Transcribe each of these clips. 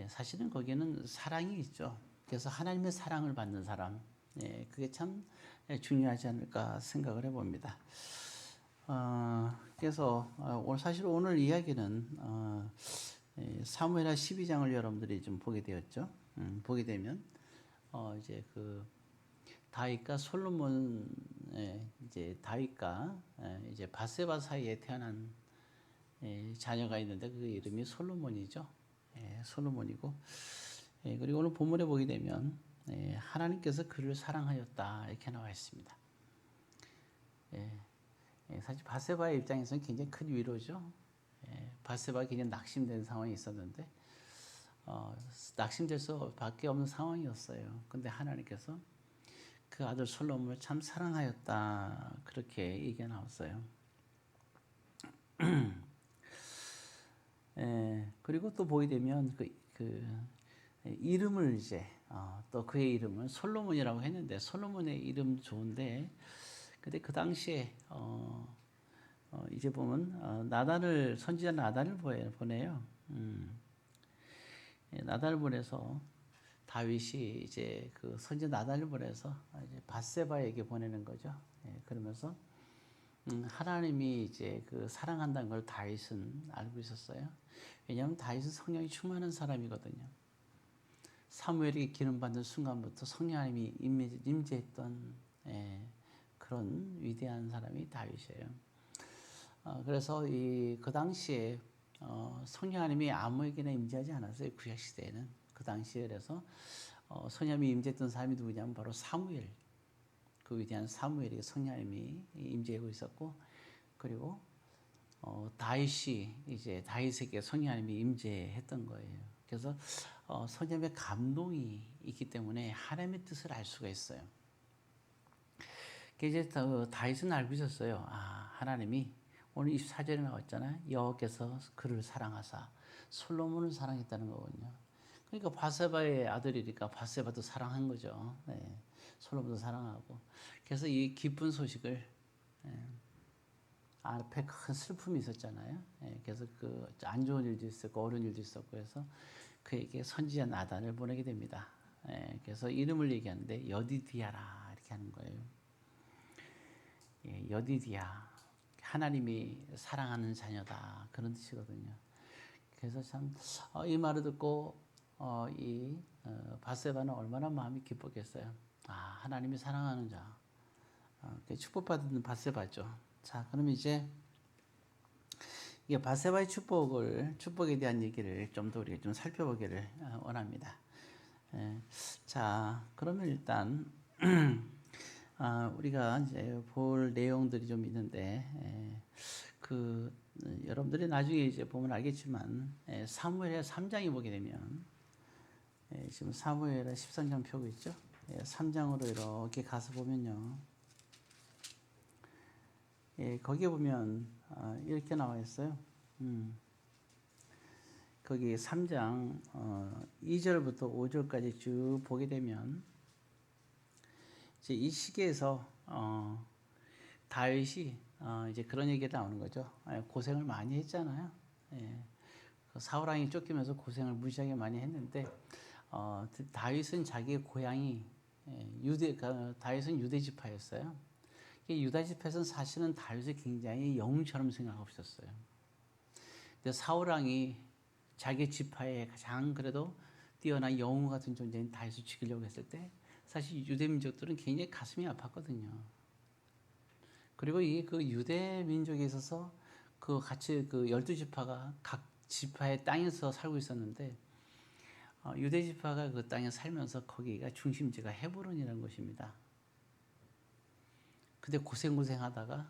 사실은 거기에는 사랑이 있죠. 그래서 하나님의 사랑을 받는 사람, 그게 참 중요하지 않을까 생각을 해봅니다. 그래서 사실 오늘 이야기는 사무엘하 12장을 여러분들이 좀 보게 되었죠. 보게 되면 이제 그 다윗과 솔로몬, 이제 다윗과 이제 바세바 사이에 태어난 자녀가 있는데 그 이름이 솔로몬이죠. 솔로몬이고, 그리고 오늘 본문에 보게 되면 하나님께서 그를 사랑하였다 이렇게 나와 있습니다. 사실 바세바의 입장에서는 굉장히 큰 위로죠. 바세바가 굉장히 낙심된 상황이 있었는데 낙심될 수밖에 없는 상황이었어요. 근데 하나님께서 그 아들 솔로몬을 참 사랑하였다 그렇게 얘기가 나왔어요. 그리고 또 보게 되면 그 이름을 이제 또 그의 이름을 솔로몬이라고 했는데 솔로몬의 이름 좋은데 근데 그 당시에 이제 보면 나단을 선지자 나단을 보내요. 나단을 보내서 다윗이 이제 그 선지자 나단을 보내서 이제 밧세바에게 보내는 거죠. 그러면서 하나님이 이제 그 사랑한다는 걸 다윗은 알고 있었어요. 왜냐하면 다윗은 성령이 충만한 사람이거든요. 사무엘에게 기름 받는 순간부터 성령 하나님이 임재했던 그런 위대한 사람이 다윗이에요. 그래서 그 당시에 성령 하나님이 아무에게나 임재하지 않았어요. 구약 시대에는 그 당시에. 그래서 성령 하나님이 임재했던 사람이 누구냐면 바로 사무엘. 그 위대한 사무엘에게 성령 하나님이 임재하고 있었고, 그리고 다윗이 이제 다윗에게 성령 하나님이 임재했던 거예요. 그래서 성령의 감동이 있기 때문에 하나님의 뜻을 알 수가 있어요. 이제 다윗은 알고 있었어요. 하나님이 오늘 24절에 나왔잖아요. 여호와께서 그를 사랑하사 솔로몬을 사랑했다는 거거든요. 그러니까 바세바의 아들이니까 바세바도 사랑한 거죠. 솔로몬도 사랑하고. 그래서 이 기쁜 소식을 앞에 큰 슬픔이 있었잖아요. 그래서 그 안 좋은 일도 있었고 어려운 일도 있었고 해서 그에게 선지자 나단을 보내게 됩니다. 그래서 이름을 얘기하는데 여디디아라 이렇게 하는 거예요. 여디디아, 하나님이 사랑하는 자녀다 그런 뜻이거든요. 그래서 참 이 말을 듣고 이 바세바는 얼마나 마음이 기뻤겠어요. 하나님이 사랑하는 자, 축복받는 바세바죠. 자, 그럼 이제 이게 바세바의 축복에 대한 얘기를 좀 더 우리가 좀 살펴보기를 원합니다. 자, 그러면 일단 우리가 이제 볼 내용들이 좀 있는데 여러분들이 나중에 이제 보면 알겠지만 사무엘하 3장에 보게 되면 지금 사무엘하 13장 펴고 있죠. 3장으로 이렇게 가서 보면요. 거기에 보면 이렇게 나와 있어요. 거기 3장 2절부터 5절까지 쭉 보게 되면 이제 이 시기에서 다윗이 이제 그런 얘기가 나오는 거죠. 고생을 많이 했잖아요. 그 사울 왕이 쫓기면서 고생을 무지하게 많이 했는데 다윗은 자기의 고향이 다윗은 유대 지파였어요. 유다 지파에서는 사실은 다윗을 굉장히 영웅처럼 생각하고 있었어요. 근데 사울 왕이 자기 지파에 가장 그래도 뛰어난 영웅 같은 존재인 다윗을 죽이려고 했을 때 사실 유대 민족들은 굉장히 가슴이 아팠거든요. 그리고 그 유대 민족에 있어서 같이 12지파가 각 지파의 땅에서 살고 있었는데 유대 지파가 그 땅에 살면서 거기가 중심지가 헤브론이라는 곳입니다. 근데 고생하다가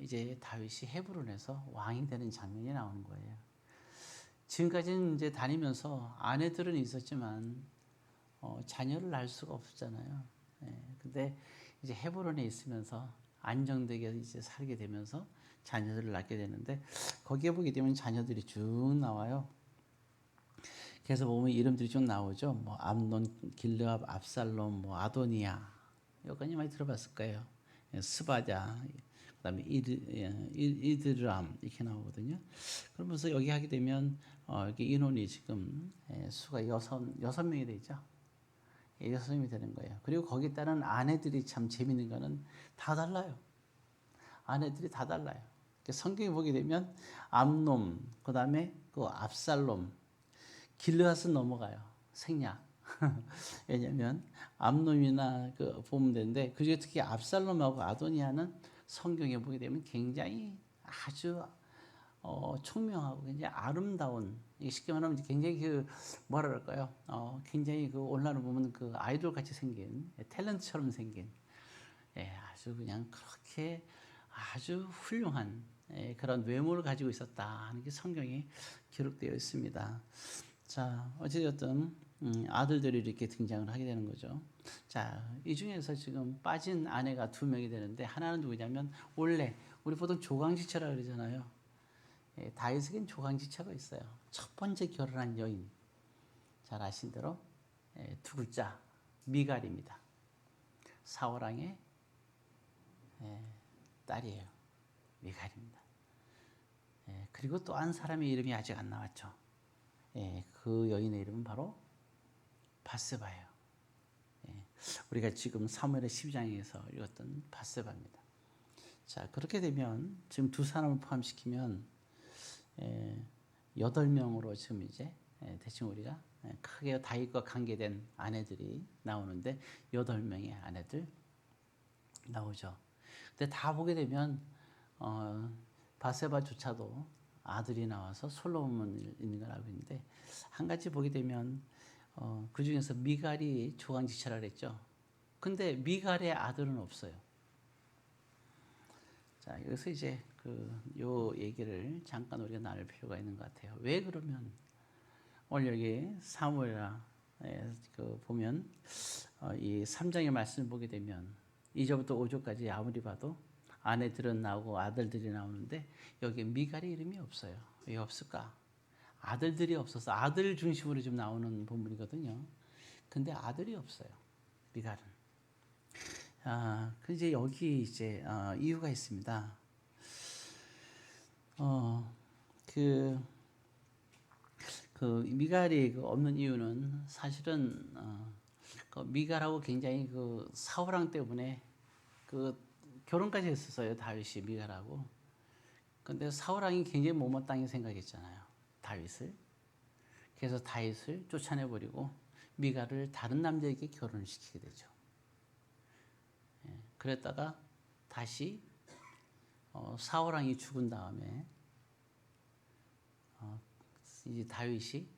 이제 다윗이 헤브론에서 왕이 되는 장면이 나오는 거예요. 지금까지는 이제 다니면서 아내들은 있었지만 자녀를 낳을 수가 없었잖아요. 근데 이제 헤브론에 있으면서 안정되게 이제 살게 되면서 자녀들을 낳게 되는데 거기에 보게 되면 자녀들이 쭉 나와요. 그래서 보면 이름들이 쭉 나오죠. 뭐 암논, 길르압, 압살롬, 뭐 아도니아 여기까지 많이 들어봤을 거예요. 스바자, 그다음에 이드람 이렇게 나오거든요. 그러면서 여기 하게 되면 이게 인원이 지금 수가 여섯 명이 되죠. 6명이 되는 거예요. 그리고 거기에 따른 아내들이 참 재밌는 거는 다 달라요. 아내들이 다 달라요. 성경에 보게 되면 암놈, 그 다음에 그 압살롬, 길르앗은 넘어가요. 생략. 왜냐하면 암놈이나 보면 되는데 그중에 특히 압살롬하고 아도니아는 성경에 보게 되면 굉장히 아주 총명하고 굉장히 아름다운, 쉽게 말하면 굉장히 뭐랄까요? 굉장히 온라인을 보면 아이돌 같이 생긴, 탤런트처럼 생긴, 아주 그냥 그렇게 아주 훌륭한 그런 외모를 가지고 있었다 하는 게 성경에 기록되어 있습니다. 자, 어찌됐든 아들들이 이렇게 등장을 하게 되는 거죠. 자, 이 중에서 지금 빠진 아내가 2명이 되는데 하나는 누구냐면 원래 우리 보통 조강지처라 그러잖아요. 다윗에겐 조강지처가 있어요. 첫 번째 결혼한 여인, 잘 아신 대로 2글자 미갈입니다. 사울왕의 딸이에요. 미갈입니다. 그리고 또 한 사람의 이름이 아직 안 나왔죠. 그 여인의 이름은 바로 바세바예요. 우리가 지금 사무엘의 12장에서 읽었던 바세바입니다. 자, 그렇게 되면 지금 2사람을 포함시키면 8명으로 지금 이제 대충 우리가 크게 다윗과 관계된 아내들이 나오는데 8명의 아내들 나오죠. 근데 다 보게 되면 바세바조차도 아들이 나와서 솔로몬이 있는 걸 알고 있는데 한 가지 보게 되면 그 중에서 미갈이 조강지처라 그랬죠. 근데 미갈의 아들은 없어요. 자, 여기서 이제 요 얘기를 잠깐 우리가 나눌 필요가 있는 것 같아요. 왜 그러면 오늘 여기 사무엘하 보면 이 3장의 말씀을 보게 되면 2절부터 5절까지 아무리 봐도 아내들은 나오고 아들들이 나오는데 여기 미갈의 이름이 없어요. 왜 없을까? 아들들이 없어서 아들 중심으로 좀 나오는 본문이거든요. 근데 아들이 없어요. 미갈은. 이제 여기 이제 이유가 있습니다. 미갈이 없는 이유는 사실은 미갈하고 굉장히 사울왕 때문에 결혼까지 했었어요. 다윗이 미갈하고. 근데 사울왕이 굉장히 못마땅히 생각했잖아요. 다윗을. 그래서 다윗을 쫓아내버리고 미갈을 다른 남자에게 결혼을 시키게 되죠. 그랬다가 다시 사울왕이 죽은 다음에 이제 다윗이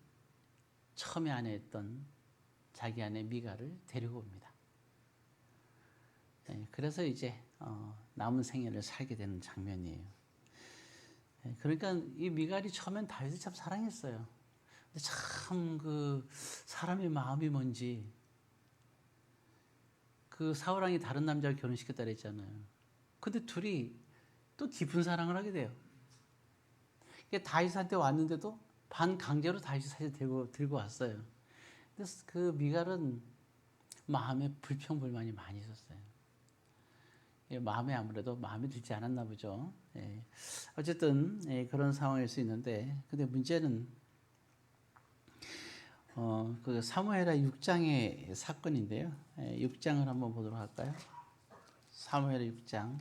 처음에 아내였던 자기 아내 미갈을 데리고 옵니다. 그래서 이제 남은 생애를 살게 되는 장면이에요. 그러니까 이 미갈이 처음엔 다윗을 참 사랑했어요. 근데 참 사람의 마음이 뭔지 사울왕이 다른 남자를 결혼시켰다 그랬잖아요. 근데 둘이 또 깊은 사랑을 하게 돼요. 다윗한테 왔는데도 반강제로 다윗이 사실 들고 왔어요. 근데 미갈은 마음에 불평불만이 많이 있었어요. 마음에 아무래도 마음에 들지 않았나 보죠. 어쨌든 그런 상황일 수 있는데, 근데 문제는 사무엘하 6장의 사건인데요. 6장을 한번 보도록 할까요? 사무엘하 6장.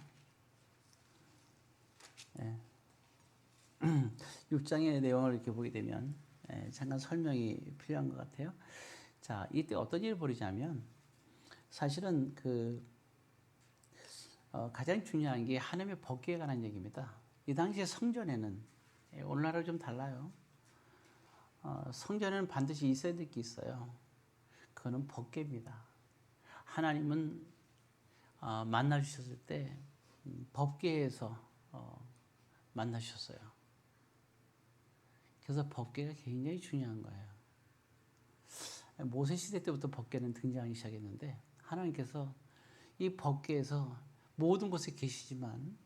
6장의 내용을 이렇게 보게 되면 잠깐 설명이 필요한 것 같아요. 자, 이때 어떤 일이 벌어지냐면 사실은 가장 중요한 게 하나님의 법궤에 관한 얘기입니다. 이 당시에 성전에는 오늘날하고 좀 달라요. 성전에는 반드시 있어야 될 게 있어요. 그거는 법궤입니다. 하나님은 만나 주셨을 때 법궤에서 만나 주셨어요. 그래서 법궤가 굉장히 중요한 거예요. 모세 시대 때부터 법궤는 등장하기 시작했는데 하나님께서 이 법궤에서 모든 곳에 계시지만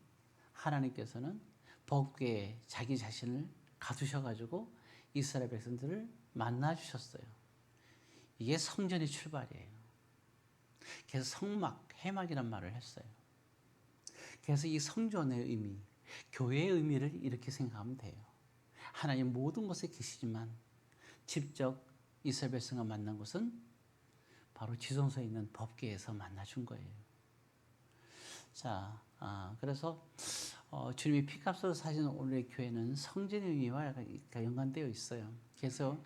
하나님께서는 법궤에 자기 자신을 가두셔가지고 이스라엘 백성들을 만나 주셨어요. 이게 성전의 출발이에요. 그래서 성막, 회막이란 말을 했어요. 그래서 이 성전의 의미, 교회의 의미를 이렇게 생각하면 돼요. 하나님 모든 곳에 계시지만 직접 이스라엘 백성과 만난 곳은 바로 지성소에 있는 법궤에서 만나준 거예요. 자, 그래서 주님이 피값으로 사신 오늘의 교회는 성전의 의미와 연관되어 있어요. 그래서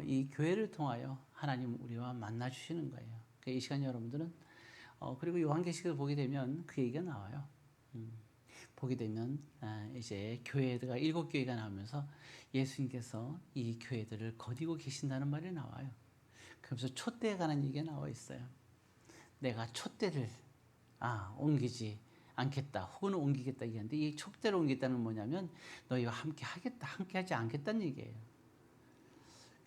이 교회를 통하여 하나님 우리와 만나 주시는 거예요. 그러니까 이 시간 여러분들은 그리고 요한계시록을 보게 되면 그 얘기가 나와요. 보게 되면 이제 교회가 7교회가 나오면서 예수님께서 이 교회들을 거두고 계신다는 말이 나와요. 그러면서 촛대에 관한 얘기가 나와 있어요. 내가 촛대를 옮기지 않겠다 혹은 옮기겠다 얘기하는데 이 촛대를 옮기겠다는 뭐냐면 너희와 함께 하겠다, 함께 하지 않겠다는 얘기예요.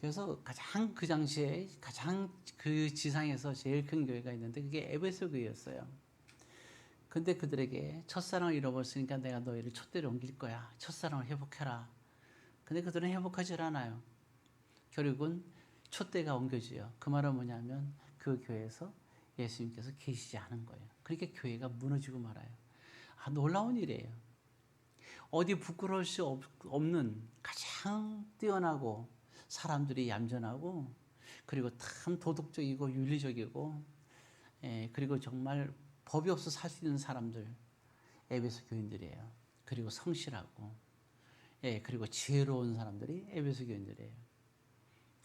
그래서 가장 그 당시에 가장 그 지상에서 제일 큰 교회가 있는데 그게 에베소 교회였어요. 근데 그들에게 첫사랑을 잃어버렸으니까 내가 너희를 촛대로 옮길 거야. 첫사랑을 회복해라. 근데 그들은 회복하지 않아요. 결국은 촛대가 옮겨져요. 그 말은 뭐냐면 그 교회에서 예수님께서 계시지 않은 거예요. 그러니까 교회가 무너지고 말아요. 놀라운 일이에요. 어디 부끄러울 수 없는 가장 뛰어나고 사람들이 얌전하고 그리고 참 도덕적이고 윤리적이고 그리고 정말 법이 없어 살 수 있는 사람들 에베소 교인들이에요. 그리고 성실하고 그리고 지혜로운 사람들이 에베소 교인들이에요.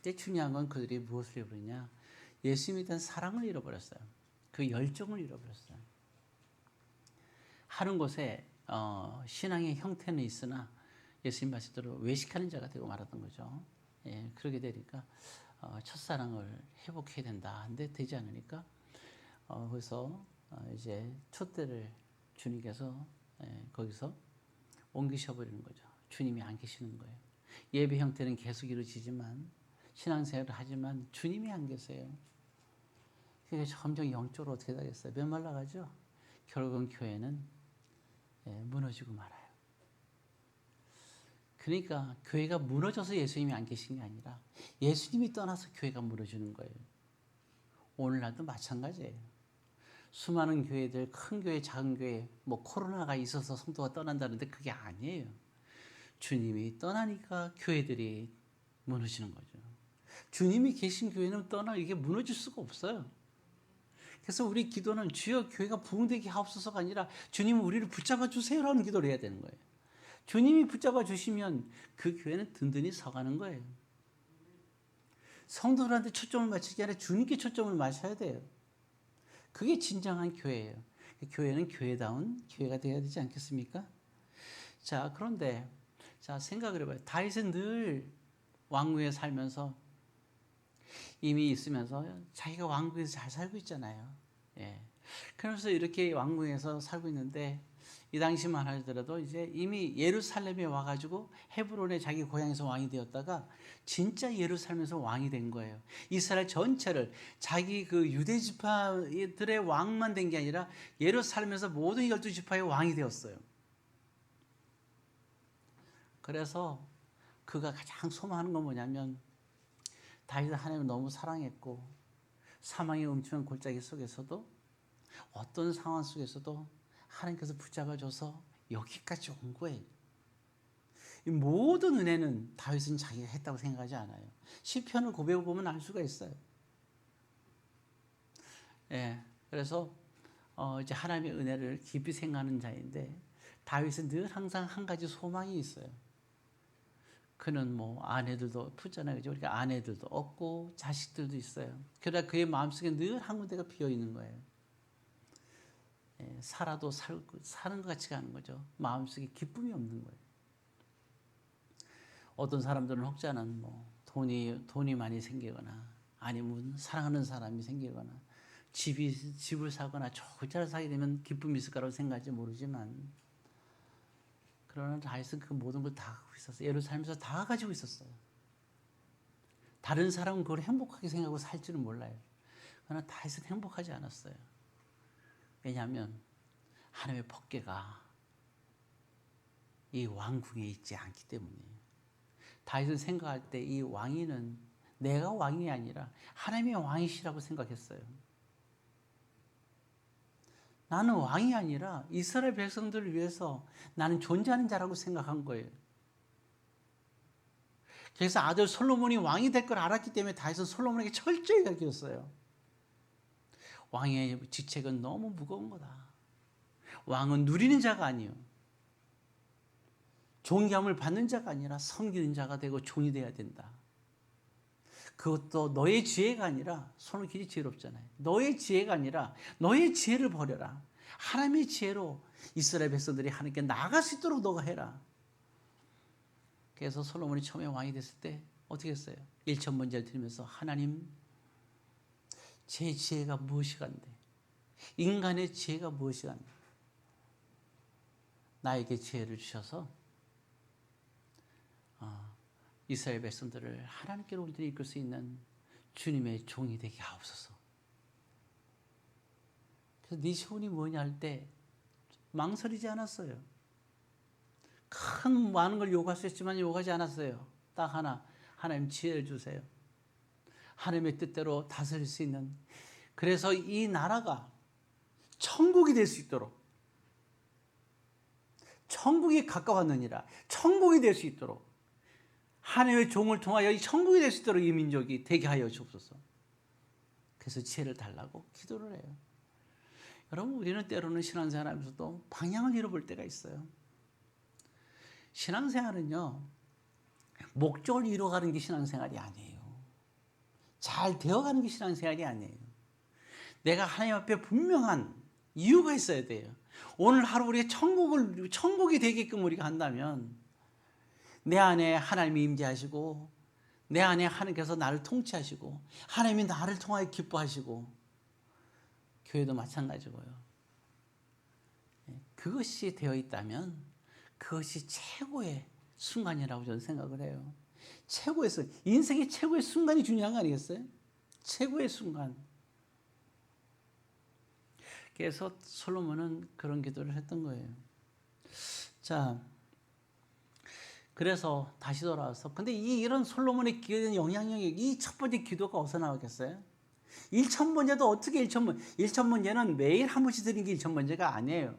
근데 중요한 건 그들이 무엇을 잃어버리냐? 예수님에 대한 사랑을 잃어버렸어요. 그 열정을 잃어버렸어요. 하는 곳에 신앙의 형태는 있으나 예수님 말씀대로 외식하는 자가 되고 말았던 거죠. 그러게 되니까 첫사랑을 회복해야 된다. 근데 되지 않으니까 그래서 이제 촛대를 주님께서 거기서 옮기셔버리는 거죠. 주님이 안 계시는 거예요. 예배 형태는 계속 이루어지지만 신앙생활을 하지만 주님이 안 계세요. 그러니까 점점 영적으로 어떻게 되겠어요? 메말라가죠. 결국은 교회는 무너지고 말아요. 그러니까 교회가 무너져서 예수님이 안 계신 게 아니라 예수님이 떠나서 교회가 무너지는 거예요. 오늘날도 마찬가지예요. 수많은 교회들, 큰 교회, 작은 교회, 코로나가 있어서 성도가 떠난다는데 그게 아니에요. 주님이 떠나니까 교회들이 무너지는 거죠. 주님이 계신 교회는 이게 무너질 수가 없어요. 그래서 우리 기도는 주여 교회가 부흥되게 하옵소서가 아니라 주님은 우리를 붙잡아 주세요라는 기도를 해야 되는 거예요. 주님이 붙잡아 주시면 그 교회는 든든히 서가는 거예요. 성도들한테 초점을 맞추는 게 아니라 주님께 초점을 맞춰야 돼요. 그게 진정한 교회예요. 교회는 교회다운 교회가 되어야 되지 않겠습니까? 자, 그런데 생각을 해봐요. 다윗은 늘 왕궁에 살면서 이미 있으면서 자기가 왕궁에서 잘 살고 있잖아요. 그러면서 이렇게 왕궁에서 살고 있는데 이 당시만 하더라도 이제 이미 예루살렘에 와가지고 헤브론에 자기 고향에서 왕이 되었다가 진짜 예루살렘에서 왕이 된 거예요. 이스라엘 전체를 자기 그 유대 지파들의 왕만 된 게 아니라 예루살렘에서 모든 12지파의 왕이 되었어요. 그래서 그가 가장 소망하는 건 뭐냐면 다윗은 하나님을 너무 사랑했고 사망의 음침한 골짜기 속에서도 어떤 상황 속에서도 하나님께서 붙잡아줘서 여기까지 온 거예요. 이 모든 은혜는 다윗은 자기가 했다고 생각하지 않아요. 시편을 고백해 보면 알 수가 있어요. 그래서 이제 하나님의 은혜를 깊이 생각하는 자인데 다윗은 늘 항상 한 가지 소망이 있어요. 그는 아내들도 붙잖아요. 그죠? 그러니까 아내들도 없고 자식들도 있어요. 그러나 그의 마음속에 늘 한 군데가 비어 있는 거예요. 살아도 사는 것 같지가 않은 거죠. 마음속에 기쁨이 없는 거예요. 어떤 사람들은 혹자는 돈이 많이 생기거나 아니면 사랑하는 사람이 생기거나 집을 사거나 좋은 차를 사게 되면 기쁨이 있을 거라고 생각할지 모르지만 그러나 다윗은 그 모든 걸 다 갖고 있었어요. 예루살렘에서 다 가지고 있었어요. 다른 사람은 그걸 행복하게 생각하고 살지는 몰라요. 그러나 다윗은 행복하지 않았어요. 왜냐하면 하나님의 법궤가 이 왕궁에 있지 않기 때문이에요. 다윗은 생각할 때 이 왕위는 내가 왕이 아니라 하나님의 왕이시라고 생각했어요. 나는 왕이 아니라 이스라엘 백성들을 위해서 나는 존재하는 자라고 생각한 거예요. 그래서 아들 솔로몬이 왕이 될 걸 알았기 때문에 다윗은 솔로몬에게 철저히 가르쳤어요. 왕의 직책은 너무 무거운 거다. 왕은 누리는 자가 아니요, 존귀함을 받는 자가 아니라 섬기는 자가 되고 종이 되어야 된다. 그것도 너의 지혜가 아니라, 손은 길이 지혜롭잖아요. 너의 지혜가 아니라 너의 지혜를 버려라. 하나님의 지혜로 이스라엘 백성들이 하나님께 나아갈 수 있도록 너가 해라. 그래서 솔로몬이 처음에 왕이 됐을 때 어떻게 했어요? 일천번제를 드리면서 하나님, 제 지혜가 무엇이간데, 인간의 지혜가 무엇이간데 나에게 지혜를 주셔서 이스라엘 백성들을 하나님께로 우리들이 이끌 수 있는 주님의 종이 되게 하옵소서. 그래서 네 시온이 뭐냐 할 때 망설이지 않았어요. 큰 많은 걸 요구할 수 있지만 요구하지 않았어요. 딱 하나, 하나님 지혜를 주세요. 하나님의 뜻대로 다스릴 수 있는, 그래서 이 나라가 천국이 될 수 있도록, 천국이 가까웠느니라, 천국이 될 수 있도록, 하나님의 종을 통하여 이 천국이 될 수 있도록 이 민족이 되게 하여 주옵소서. 그래서 지혜를 달라고 기도를 해요. 여러분, 우리는 때로는 신앙생활하면서도 방향을 잃어볼 때가 있어요. 신앙생활은요, 목적을 이루어가는 게 신앙생활이 아니에요. 잘 되어가는 게 신앙생활이 아니에요. 내가 하나님 앞에 분명한 이유가 있어야 돼요. 오늘 하루 우리가 천국이 되게끔 우리가 한다면 내 안에 하나님이 임재하시고, 내 안에 하나님께서 나를 통치하시고, 하나님이 나를 통하여 기뻐하시고, 교회도 마찬가지고요. 그것이 되어 있다면 그것이 최고의 순간이라고 저는 생각을 해요. 인생의 최고의 순간이 중요한 거 아니겠어요? 최고의 순간. 그래서 솔로몬은 그런 기도를 했던 거예요. 자, 그래서 다시 돌아와서, 근데 이런 솔로몬의 기도의 영향력이, 이 첫 번째 기도가 어디서 나오겠어요? 일천번제도 어떻게 일천번제는 매일 한 번씩 드리는 게 일천번제가 아니에요.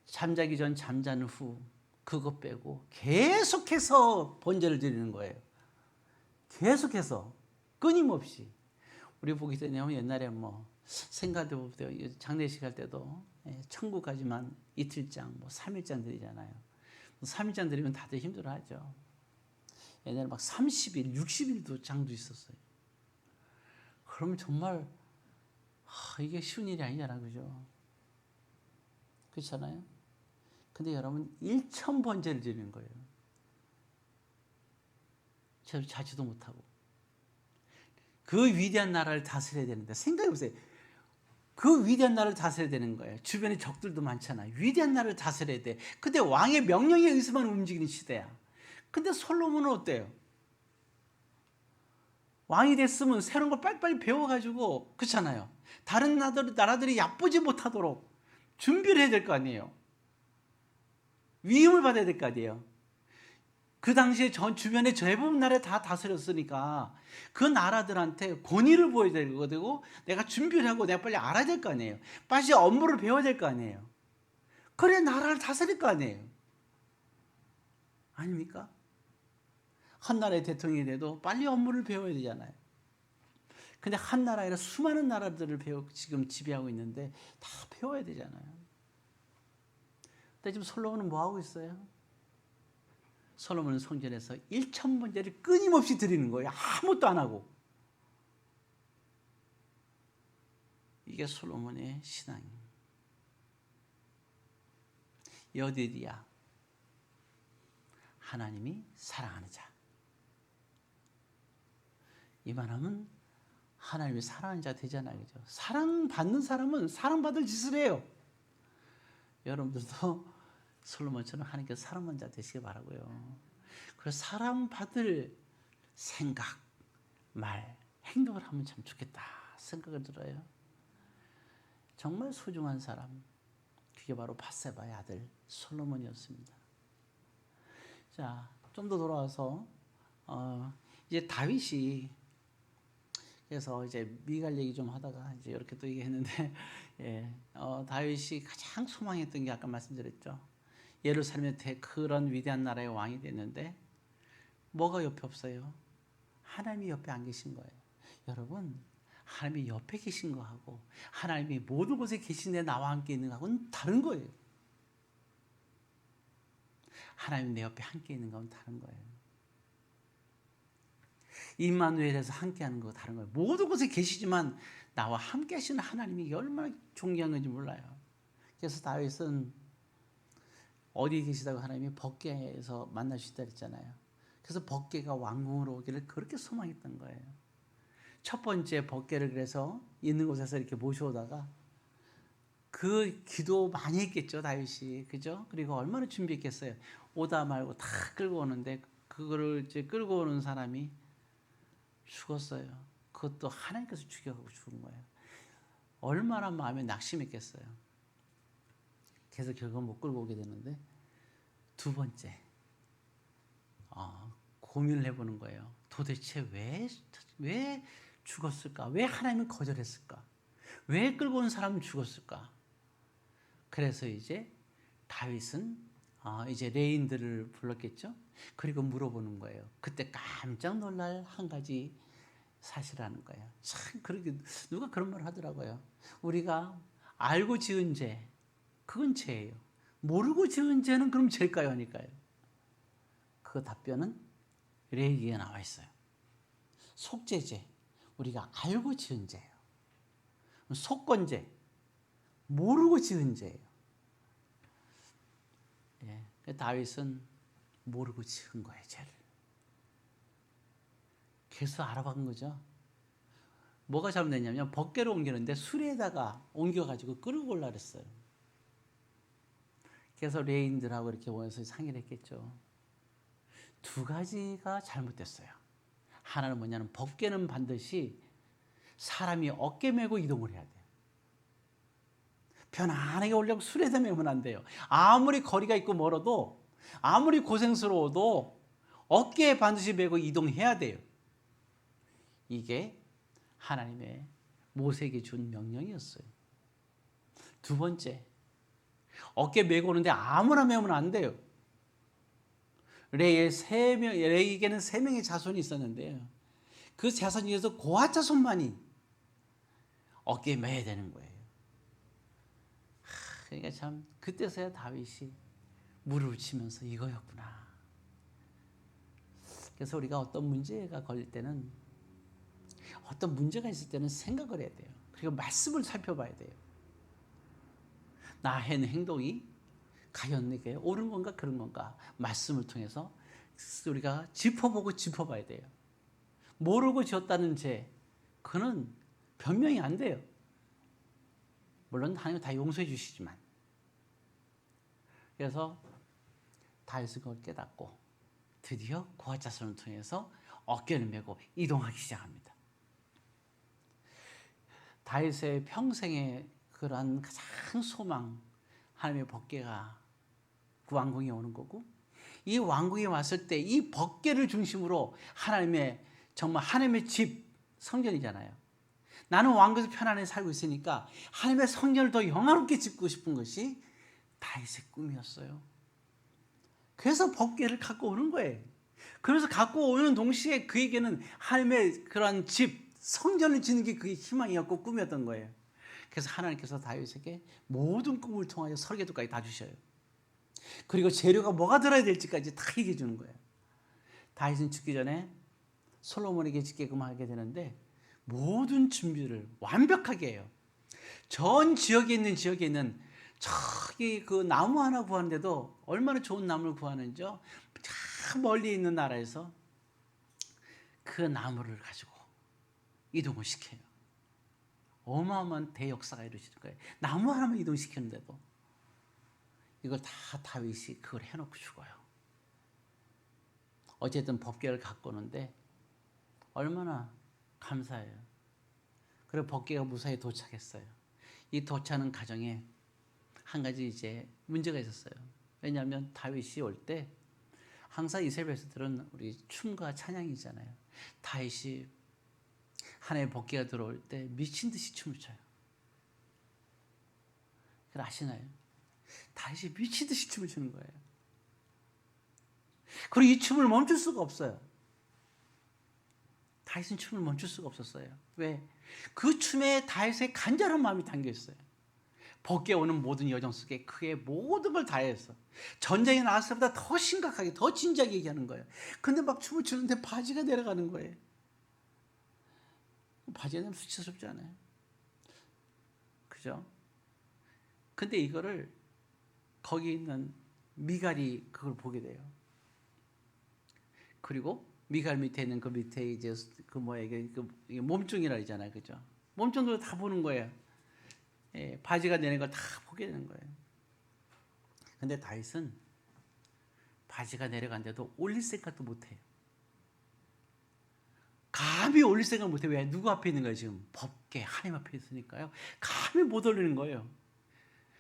잠자기 전, 잠자는 후, 그거 빼고 계속해서 번제를 드리는 거예요. 계속해서, 끊임없이. 우리 보기 전에 옛날에 생가도 장례식 할 때도 천국까지만 이틀장, 3일장 드리잖아요. 3일장 드리면 다들 힘들어하죠. 옛날에 30일, 60일도 장도 있었어요. 그러면 정말 이게 쉬운 일이 아니잖아, 그죠? 그렇잖아요. 근데 여러분, 1000번제를 드리는 거예요. 저를 자지도 못하고. 그 위대한 나라를 다스려야 되는데, 생각해보세요. 그 위대한 나라를 다스려야 되는 거예요. 주변에 적들도 많잖아요. 위대한 나라를 다스려야 돼. 근데 왕의 명령에 의해서만 움직이는 시대야. 근데 솔로몬은 어때요? 왕이 됐으면 새로운 걸 빨리빨리 배워가지고, 그렇잖아요. 다른 나라들이 얕보지 못하도록 준비를 해야 될 거 아니에요. 위임을 받아야 될 거 아니에요. 그 당시에 전 주변에 대부분 나라에 다 다스렸으니까 그 나라들한테 권위를 보여야 되고, 내가 준비를 하고 내가 빨리 알아야 될 거 아니에요. 빨리 업무를 배워야 될 거 아니에요. 그래 나라를 다스릴 거 아니에요. 아닙니까? 한 나라의 대통령이 돼도 빨리 업무를 배워야 되잖아요. 근데 한 나라에 아니라 수많은 나라들을 지금 지배하고 있는데 다 배워야 되잖아요. 근데 지금 솔로몬은 뭐 하고 있어요? 솔로몬은 성전에서 1000번제를 끊임없이 드리는 거예요. 아무것도 안 하고. 이게 솔로몬의 신앙이에요. 여디디야, 하나님이 사랑하는 자. 이만하면 하나님이 사랑하는 자 되잖아요. 그죠? 사랑받는 사람은 사랑받을 짓을 해요. 여러분들도 솔로몬처럼 하나님께서 사랑받는 자 되시길 바라고요. 그래서 사랑받을 생각, 말, 행동을 하면 참 좋겠다 생각을 들어요. 정말 소중한 사람, 그게 바로 밧세바의 아들 솔로몬이었습니다. 자, 좀 더 돌아와서 이제 다윗이 그래서 이제 미갈 얘기 좀 하다가 이제 이렇게 또 얘기했는데, 예, 다윗이 가장 소망했던 게 아까 말씀드렸죠. 예루살렘의 그런 위대한 나라의 왕이 됐는데 뭐가 옆에 없어요? 하나님이 옆에 안 계신 거예요. 여러분, 하나님이 옆에 계신 거하고 하나님이 모든 곳에 계신데 나와 함께 있는 거하고는 다른 거예요. 하나님 내 옆에 함께 있는 거하고는 다른 거예요. 임마누엘에서 함께하는 거 다른 거예요. 모든 곳에 계시지만 나와 함께 하시는 하나님이 얼마나 존귀한 건지 몰라요. 그래서 다윗은 어디에 계시다고 하나님이 법궤에서 만나주시다 그랬잖아요. 그래서 법궤가 왕궁으로 오기를 그렇게 소망했던 거예요. 첫 번째 법궤를 그래서 있는 곳에서 이렇게 모셔오다가 그 기도 많이 했겠죠, 다윗이. 그죠? 그리고 얼마나 준비했겠어요. 오다 말고 다 끌고 오는데 그거를 이제 끌고 오는 사람이 죽었어요. 그것도 하나님께서 죽여가고 죽은 거예요. 얼마나 마음에 낙심했겠어요. 그래서 결국 못 끌고 오게 되는데 두 번째 고민을 해보는 거예요. 도대체 왜 죽었을까? 왜 하나님은 거절했을까? 왜 끌고 온 사람은 죽었을까? 그래서 이제 다윗은 이제 레인들을 불렀겠죠. 그리고 물어보는 거예요. 그때 깜짝 놀랄 한 가지 사실하는 거예요. 참 그렇게 누가 그런 말 하더라고요. 우리가 알고 지은 죄, 그건 죄예요. 모르고 지은 죄는 그럼 죄일까요, 아닐까요? 그 답변은 레위기에 나와 있어요. 속죄죄, 우리가 알고 지은 죄예요. 속건죄, 모르고 지은 죄예요. 예, 다윗은 모르고 지은 거예요, 죄를. 그래서 알아본 거죠. 뭐가 잘못됐냐면 법궤로 옮기는데 수레에다가 옮겨가지고 끌고 올라 그랬어요. 그래서 레인들하고 이렇게 모여서 상의를 했겠죠. 두 가지가 잘못됐어요. 하나는 뭐냐면 법궤는 반드시 사람이 어깨 메고 이동을 해야 돼요. 편안하게 오려고 수레에다 메면 안 돼요. 아무리 거리가 있고 멀어도 아무리 고생스러워도 어깨에 반드시 메고 이동해야 돼요. 이게 하나님의 모세에게 준 명령이었어요. 두 번째, 어깨 메고 오는데 아무나 메면 안 돼요. 레이에게는 3명의 자손이 있었는데요. 그 자손 중에서 고아 자손만이 어깨에 매야 되는 거예요. 그러니까 참 그때서야 다윗이 무릎을 치면서 이거였구나. 그래서 우리가 어떤 문제가 걸릴 때는, 어떤 문제가 있을 때는 생각을 해야 돼요. 그리고 말씀을 살펴봐야 돼요. 나 하는 행동이 과연 내게 옳은 건가 그런 건가, 말씀을 통해서 우리가 짚어보고 짚어봐야 돼요. 모르고 지었다는 죄, 그는 변명이 안 돼요. 물론 하나님 다 용서해 주시지만. 그래서 다윗은 그걸 깨닫고 드디어 고아 자손을 통해서 어깨를 메고 이동하기 시작합니다. 다윗의 평생의 그러한 가장 소망, 하나님의 법궤가 그 왕궁에 오는 거고, 이 왕궁에 왔을 때 이 법궤를 중심으로 정말 하나님의 집, 성전이잖아요. 나는 왕궁에서 편안히 살고 있으니까 하나님의 성전을 더 영화롭게 짓고 싶은 것이 다윗의 꿈이었어요. 그래서 법궤를 갖고 오는 거예요. 그래서 갖고 오는 동시에 그에게는 하나님의 그런 집, 성전을 짓는 게 그의 희망이었고 꿈이었던 거예요. 그래서 하나님께서 다윗에게 모든 꿈을 통하여 설계도까지 다 주셔요. 그리고 재료가 뭐가 들어야 될지까지 다 얘기해 주는 거예요. 다윗은 죽기 전에 솔로몬에게 짓게끔 하게 되는데 모든 준비를 완벽하게 해요. 전 지역에 있는 저기 그 나무 하나 구하는데도 얼마나 좋은 나무를 구하는지요. 저 멀리 있는 나라에서 그 나무를 가지고 이동을 시켜요. 어마어마한 대역사가 이루어지는 거예요. 나무 하나만 이동시키는데도. 이걸 다 다윗이 그걸 해놓고 죽어요. 어쨌든 법궤를 갖고 오는데 얼마나 감사해요. 그리고 법궤가 무사히 도착했어요. 이 도착하는 과정에 한 가지 이제 문제가 있었어요. 왜냐하면 다윗이 올 때 항상 이스라엘 백성들은 우리 춤과 찬양이잖아요. 다윗이 하나님의 복귀가 들어올 때 미친 듯이 춤을 춰요. 그걸 아시나요? 다윗이 미친 듯이 춤을 추는 거예요. 그리고 이 춤을 멈출 수가 없어요. 다윗은 춤을 멈출 수가 없었어요. 왜? 그 춤에 다윗의 간절한 마음이 담겨 있어요. 복귀에 오는 모든 여정 속에 그의 모든 걸 다해서 전쟁에 나왔을 때보다 더 심각하게 더 진지하게 얘기하는 거예요. 근데 막 춤을 추는데 바지가 내려가는 거예요. 바지가 내면 수치스럽지 않아요? 그죠? 근데 이거를 거기 있는 미갈이 그걸 보게 돼요. 그리고 미갈 밑에 있는 그 밑에 이제 그 뭐야 이게 몸종이라 있잖아요, 그죠? 몸종도 다 보는 거예요. 예, 바지가 내는 걸 다 보게 되는 거예요. 근데 다윗은 바지가 내려간데도 올릴 생각도 못해요. 감히 올릴 생각 못해요. 왜? 누구 앞에 있는 거예요 지금? 법궤 하나님 앞에 있으니까요. 감히 못 올리는 거예요.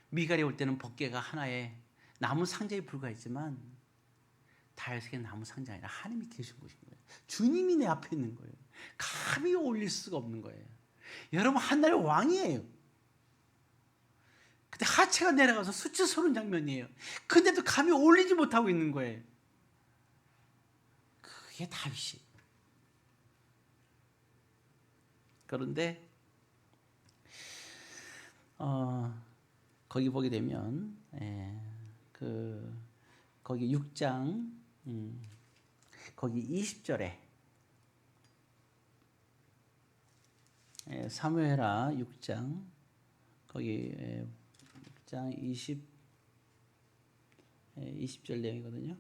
미갈이 올 때는 법궤가 하나의 나무 상자에 불과했지만 다윗에게 나무 상자 아니라 하나님이 계신 곳인 거예요. 주님이 내 앞에 있는 거예요. 감히 올릴 수가 없는 거예요. 여러분 한나라의 왕이에요. 근데 하체가 내려가서 수치스러운 장면이에요. 근데도 감히 올리지 못하고 있는 거예요. 그게 다윗이. 그런데 거기 보게 되면 거기 6장 거기 20절에 사무엘하 6장 거기 6장 20절 내용이거든요.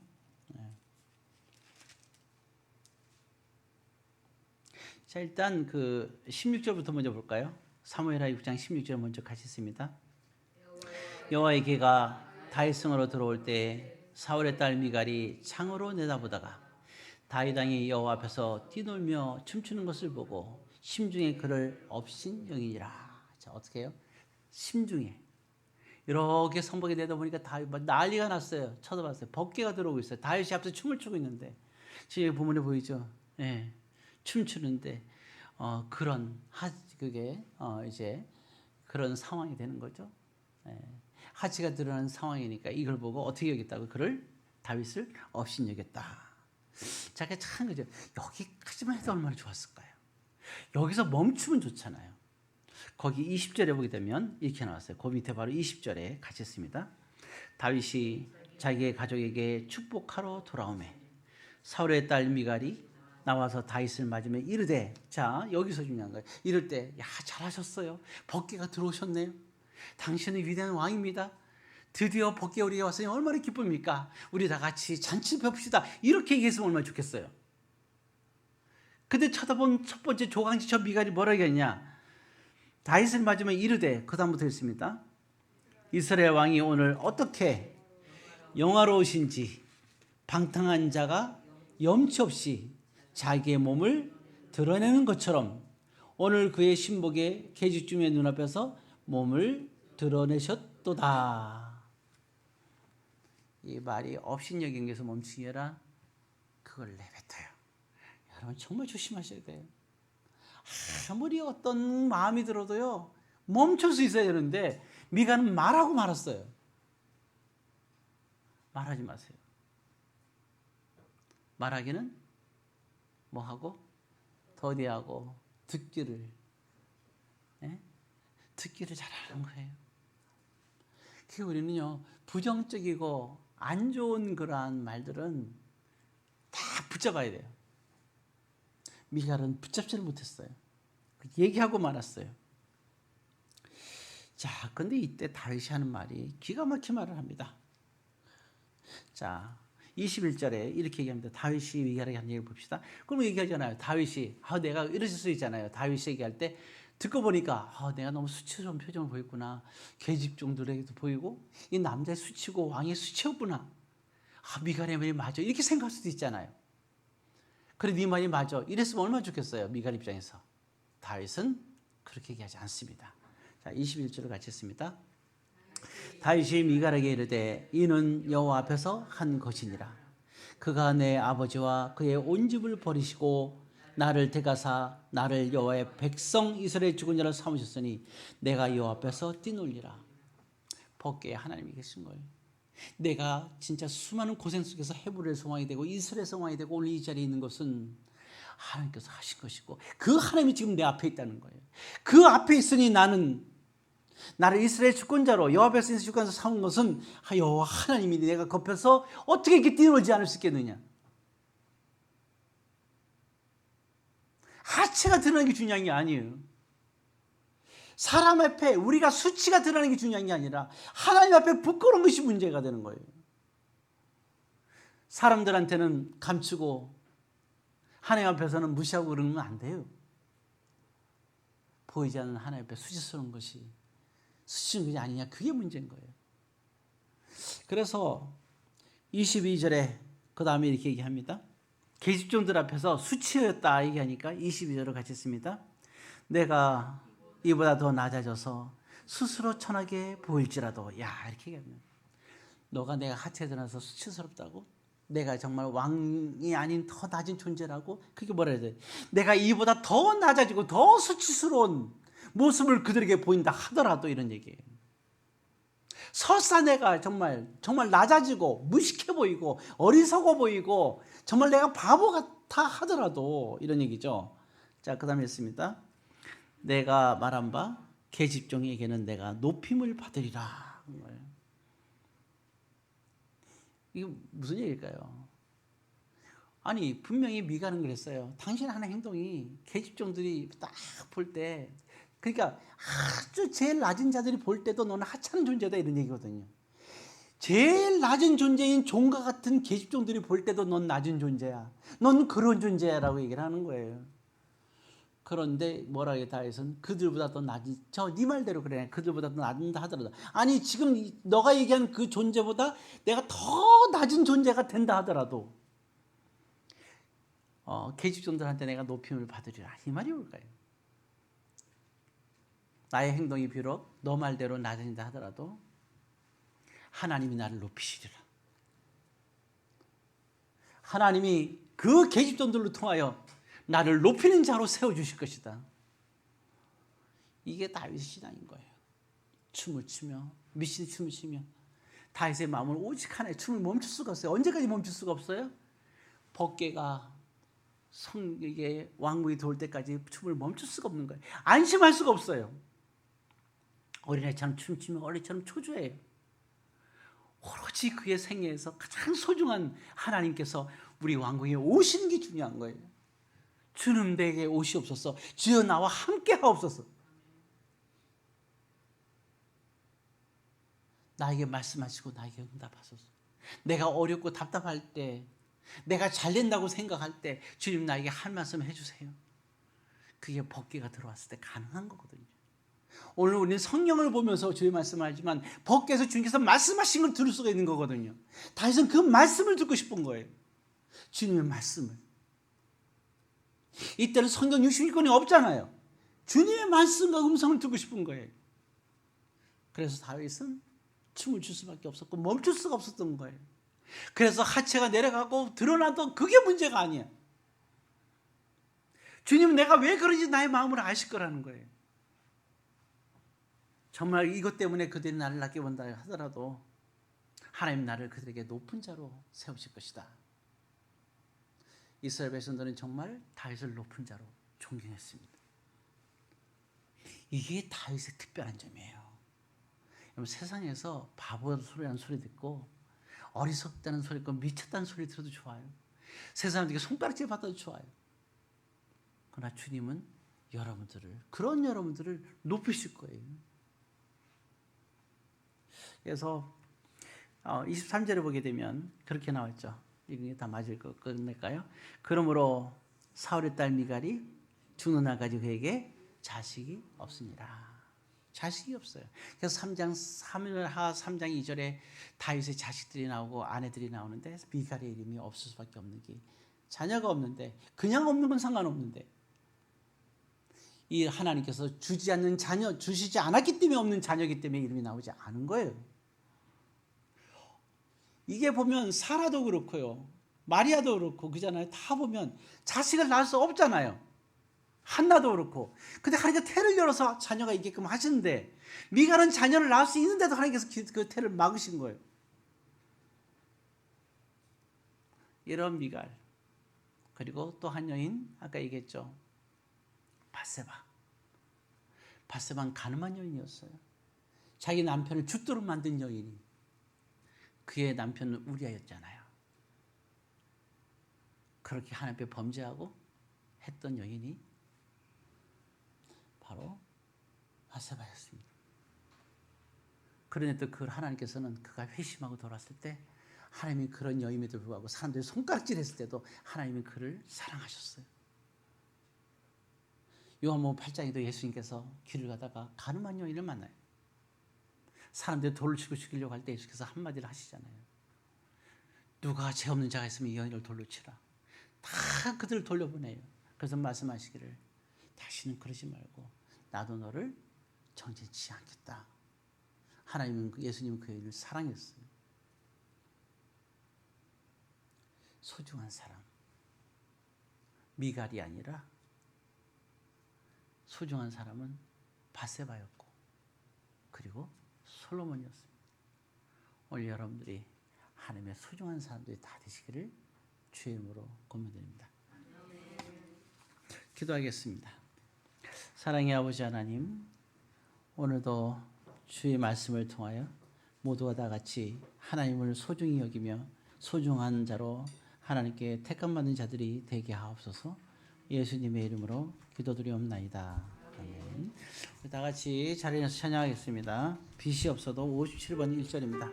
자, 일단 그 16절부터 먼저 볼까요? 사무엘하 6장 16절 먼저 같이 있습니다. 여호와의 개가 다윗 성으로 들어올 때 사울의 딸 미갈이 창으로 내다보다가 다윗 왕이 여호와 앞에서 뛰놀며 춤추는 것을 보고 심중에 그를 업신여기니라. 자, 어떻게 해요? 심중에 이렇게 성벽에 내다보니까 다윗 난리가 났어요. 쳐다봤어요. 법궤가 들어오고 있어요. 다윗이 앞에서 춤을 추고 있는데 지금 부문에 보이죠? 예, 춤추는데 그게 이제 그런 상황이 되는 거죠. 예, 하치가 드러나는 상황이니까 이걸 보고 어떻게 여겼다고? 그를 다윗을 업신 여겼다. 자, 그게 참 그죠. 여기까지만 해도 얼마나 좋았을까요? 여기서 멈추면 좋잖아요. 거기 20절에 보게 되면 이렇게 나왔어요. 그 밑에 바로 20절에 같이 있습니다. 다윗이 자기의 가족에게 축복하러 돌아오매 사울의 딸 미갈이 나와서 다윗을 맞으며 이르되, 자 여기서 중요한 거예요. 이럴 때, 야 잘하셨어요. 법궤가 들어오셨네요. 당신은 위대한 왕입니다. 드디어 법궤 우리에게 왔으니 얼마나 기쁩니까? 우리 다 같이 잔치 봅시다. 이렇게 얘기했으면 얼마나 좋겠어요. 근데 쳐다본 첫 번째 조강지 저 미갈이 뭐라고 했냐? 다윗을 맞으면 이르되, 그 다음부터 있습니다. 이스라엘 왕이 오늘 어떻게 영화로우신지 방탕한 자가 염치 없이 자기의 몸을 드러내는 것처럼 오늘 그의 신복의 계집중의 눈앞에서 몸을 드러내셨도다. 이 말이 업신여긴 게서 멈추기 아니라 그걸 내뱉어요. 여러분 정말 조심하셔야 돼요. 아무리 어떤 마음이 들어도요 멈출 수 있어야 되는데 미가는 말하고 말았어요. 말하지 마세요. 말하기는 뭐하고? 더디하고 듣기를 잘하는 거예요. 그래서 우리는요 부정적이고 안 좋은 그러한 말들은 다 붙잡아야 돼요. 미갈은 붙잡지를 못했어요. 얘기하고 말았어요. 자, 근데 이때 다윗이 하는 말이 기가 막힌 말을 합니다. 자, 21절에 이렇게 얘기합니다. 다윗이 미갈에게 한 얘기를 봅시다. 그럼 얘기하잖아요. 다윗이 내가 이러실 수 있잖아요. 다윗이 얘기할 때 듣고 보니까 내가 너무 수치스러운 표정을 보였구나. 계집종들에게도 보이고 이 남자의 수치고 왕의 수치였구나. 미갈의 말이 맞아. 이렇게 생각할 수도 있잖아요. 그래 네 말이 맞아. 이랬으면 얼마나 좋겠어요. 미갈 입장에서. 다윗은 그렇게 얘기하지 않습니다. 자, 21절을 같이 했습니다. 다윗이 미갈에게 이르되 이는 여호와 앞에서 한 것이니라. 그가 내 아버지와 그의 온 집을 버리시고 나를 대가사 나를 여호와의 백성 이스라엘의 죽은 자를 삼으셨으니 내가 여호와 앞에서 뛰놀리라. 법궤에 하나님이 계신 거예요. 내가 진짜 수많은 고생 속에서 헤브론에서 왕이 되고 이스라엘에서 왕이 되고 오늘 이 자리에 있는 것은 하나님께서 하신 것이고 그 하나님이 지금 내 앞에 있다는 거예요. 그 앞에 있으니 나는 나를 이스라엘 주권자로 여호와 앞에서 주권자로 삼은 것은 여호와 하나님이 내가 겉에서 어떻게 이렇게 뛰놀지 않을 수 있겠느냐. 하체가 드러나는 게 중요한 게 아니에요. 사람 앞에 우리가 수치가 드러나는 게 중요한 게 아니라 하나님 앞에 부끄러운 것이 문제가 되는 거예요. 사람들한테는 감추고 하나님 앞에서는 무시하고 그러면 안 돼요. 보이지 않는 하나님 앞에 수치스러운 것이 수치는 것이 아니냐, 그게 문제인 거예요. 그래서 22절에 그 다음에 이렇게 얘기합니다. 계집종들 앞에서 수치였다 얘기하니까 22절을 같이 씁니다. 내가 이보다 더 낮아져서 스스로 천하게 보일지라도. 야, 이렇게 얘기하면 너가 내가 하체에 드러나서 수치스럽다고? 내가 정말 왕이 아닌 더 낮은 존재라고? 그게 뭐라 해야 돼? 내가 이보다 더 낮아지고 더 수치스러운 모습을 그들에게 보인다 하더라도, 이런 얘기예요. 설사 내가 정말 낮아지고 무식해 보이고 어리석어 보이고 정말 내가 바보 같아 하더라도, 이런 얘기죠. 자, 그 다음에 있습니다. 내가 말한 바 계집종에게는 내가 높임을 받으리라. 이게 무슨 얘기일까요? 아니, 분명히 미가는 그랬어요. 당신 하는 행동이 계집종들이 딱 볼 때, 그러니까 아주 제일 낮은 자들이 볼 때도 너는 하찮은 존재다, 이런 얘기거든요. 제일 낮은 존재인 종과 같은 계집종들이 볼 때도 넌 낮은 존재야. 넌 그런 존재야 라고 얘기를 하는 거예요. 그런데 뭐라고 해, 다윗은 그들보다 더 낮은, 네 말대로 그래, 그들보다 더 낮은다 하더라도, 아니 지금 너가 얘기한 그 존재보다 내가 더 낮은 존재가 된다 하더라도 계집종들한테 내가 높임을 받으리라, 이 말이 뭘까요? 나의 행동이 비록 너 말대로 낮아진다 하더라도 하나님이 나를 높이시리라. 하나님이 그 계집종들로 통하여 나를 높이는 자로 세워주실 것이다. 이게 다윗의 신앙인 거예요. 춤을 추며, 미친 춤을 추며, 다윗의 마음은 오직 하나의 춤을 멈출 수가 없어요. 언제까지 멈출 수가 없어요? 법궤가 성에게 왕국이 들어올 때까지 춤을 멈출 수가 없는 거예요. 안심할 수가 없어요. 어린아이처럼 춤추며 어린아이처럼 초조해요. 오로지 그의 생애에서 가장 소중한 하나님께서 우리 왕국에 오시는 게 중요한 거예요. 주는 내게 오시옵소서, 주여 나와 함께 하옵소서. 나에게 말씀하시고 나에게 응답하소서. 내가 어렵고 답답할 때, 내가 잘 된다고 생각할 때 주님 나에게 할 말씀 해주세요. 그게 법궤가 들어왔을 때 가능한 거거든요. 오늘 우리는 성경을 보면서 주의 말씀을 하지만 법궤에서 주님께서 말씀하신 걸 들을 수가 있는 거거든요. 다윗은 그 말씀을 듣고 싶은 거예요. 주님의 말씀을. 이때는 성경 66권이 없잖아요. 주님의 말씀과 음성을 듣고 싶은 거예요. 그래서 다윗은 춤을 출 수밖에 없었고 멈출 수가 없었던 거예요. 그래서 하체가 내려가고 드러나도 그게 문제가 아니야. 주님은 내가 왜 그런지 나의 마음을 아실 거라는 거예요. 정말 이것 때문에 그들이 나를 낮게 본다 하더라도 하나님 나를 그들에게 높은 자로 세우실 것이다. 이스라엘 백성들은 정말 다윗을 높은 자로 존경했습니다. 이게 다윗의 특별한 점이에요. 여러분, 세상에서 바보 소리라는 소리 듣고 어리석다는 소리 듣고 미쳤다는 소리 들어도 좋아요. 세상에게 손가락질 받아도 좋아요. 그러나 주님은 그런 여러분들을 높이실 거예요. 그래서 23절에 보게 되면 그렇게 나왔죠. 이게 다 맞을 거 끝낼까요? 그러므로 사울의 딸 미갈이 죽는 날까지 그에게 자식이 없습니다. 자식이 없어요. 그래서 3장 2절에 다윗의 자식들이 나오고 아내들이 나오는데 미갈의 이름이 없을 수밖에 없는 게, 자녀가 없는데, 그냥 없는 건 상관없는데 이 하나님께서 주시지 않았기 때문에 없는 자녀이기 때문에 이름이 나오지 않은 거예요. 이게 보면 사라도 그렇고요. 마리아도 그렇고 그잖아요. 다 보면 자식을 낳을 수 없잖아요. 한나도 그렇고. 근데 하나님께서 태를 열어서 자녀가 있게끔 하시는데 미갈은 자녀를 낳을 수 있는데도 하나님께서 그 태를 막으신 거예요. 이런 미갈. 그리고 또 한 여인 아까 얘기했죠. 밧세바. 밧세바는 가늠한 여인이었어요. 자기 남편을 죽도록 만든 여인이. 그의 남편은 우리아였잖아요. 그렇게 하나님 앞에 범죄하고 했던 여인이 바로 밧세바였습니다. 그런데 또 그 하나님께서는 그가 회심하고 돌아왔을 때 하나님이 그런 여인에도 불구하고 사람들이 손가락질했을 때도 하나님이 그를 사랑하셨어요. 요한복음 8장에도 예수님께서 길을 가다가 가늠한 여인을 만나요. 사람들이 돌을 치고 죽이려고 할 때 예수께서 한마디를 하시잖아요. 누가 죄 없는 자가 있으면 이 여인을 돌로 치라. 다 그들을 돌려보내요. 그래서 말씀하시기를 다시는 그러지 말고 나도 너를 정죄치 않겠다. 하나님은 예수님은 그 여인을 사랑했어요. 소중한 사람. 미갈이 아니라 소중한 사람은 밧세바였고 그리고 솔로몬이었습니다. 오늘 여러분들이 하나님의 소중한 사람들이 다 되시기를 주의 이름으로 권면드립니다. 기도하겠습니다. 사랑의 아버지 하나님, 오늘도 주의 말씀을 통하여 모두가 다 같이 하나님을 소중히 여기며 소중한 자로 하나님께 택함받은 자들이 되게 하옵소서. 예수님의 이름으로 기도드리옵나이다. 아멘. 다 같이 자리에서 찬양하겠습니다. 빛이 없어도 57번 1절입니다.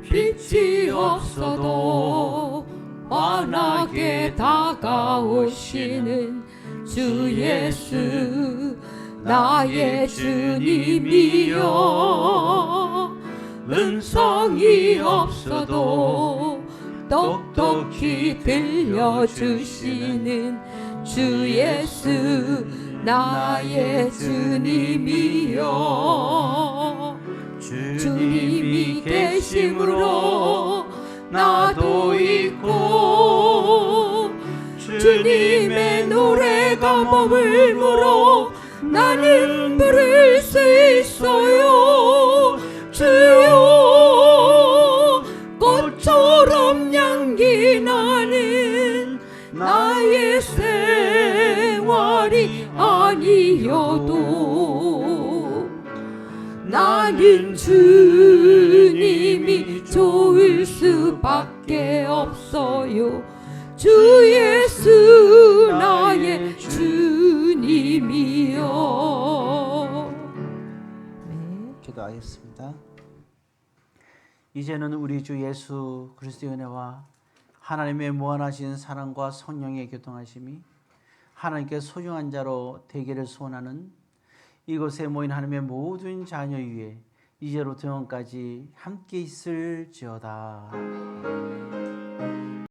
빛이 없어도 환하게 다가오시는 주 예수 나의 주님이여 음성이 없어도 똑똑히 들려주시는 주 예수 나의 주님이여 주님이 계심으로 나도 있고 주님의 노래가 머물므로 나는 부를 수 있어요. 주여 꽃처럼 향기 나는 나의 생활이 아니어도 나는 주님이 좋을 수밖에 없어요. 주 예수 나의 주님이여. 네, 기도하겠습니다. 이제는 우리 주 예수 그리스도의 은혜와 하나님의 무한하신 사랑과 성령의 교통하심이 하나님께 소중한 자로 되기를 소원하는 이곳에 모인 하나님의 모든 자녀 위에 이제로부터 영원까지 함께 있을지어다.